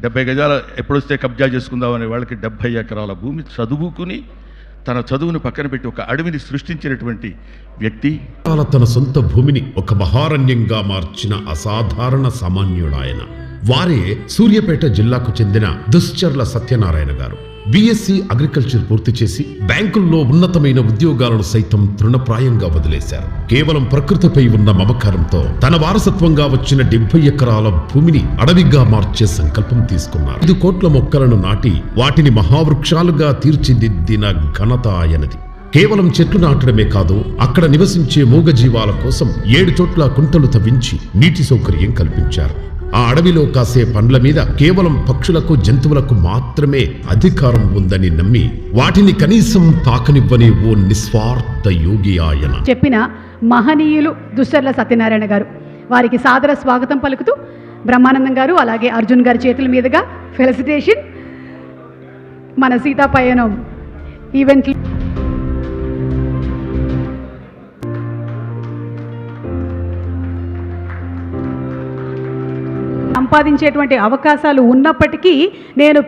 70 గజాల ఎప్పుడొస్తే కబ్జా చేసుకుందామనే వాళ్ళకి 70 ఎకరాల భూమి చదువుకుని తన చదువును పక్కన పెట్టి ఒక అడవిని సృష్టించినటువంటి వ్యక్తి. తన సొంత భూమిని ఒక మహారణ్యంగా మార్చిన అసాధారణ సామాన్యుడాయన. వారే సూర్యాపేట జిల్లాకు చెందిన దుశ్చర్ల సత్యనారాయణ గారు. BSc అగ్రికల్చర్ పూర్తి చేసి బ్యాంకుల్లో ఉన్నతమైన ఉద్యోగాలను సైతం తృణప్రాయంగా వదిలేశారు. కేవలం ప్రకృతిపై ఉన్న మమకారంతో తన వారసత్వంగా వచ్చిన 70 ఎకరాల భూమిని అడవిగా మార్చే సంకల్పం తీసుకున్నారు. 5 కోట్ల మొక్కలను నాటి వాటిని మహావృక్షాలుగా తీర్చిదిద్దిన ఘనత ఆయనది. కేవలం చెట్లు నాటడమే కాదు, అక్కడ నివసించే మూగజీవాల కోసం 7 చోట్ల కుంటలు తవ్వించి నీటి సౌకర్యం కల్పించారు. ఆ అడవిలో కాసే పండ్ల మీద కేవలం పక్షులకు, జంతువులకు మాత్రమే అధికారం ఉందని నమ్మి వాటిని కనీసం తాకనివ్వని ఓ నిస్వార్థ యోగి ఆయన. చెప్పిన మహనీయులు దుశ్చర్ల సత్యనారాయణ గారు. వారికి సాదర స్వాగతం పలుకుతూ బ్రహ్మానందం గారు అలాగే అర్జున్ గారి చేతుల మీదుగా ఫెలిసిటేషన్. మన సీతాపయనం ఈవెంట్ సంపాదించేటువంటి అవకాశాలు ఉన్నప్పటికీ నేను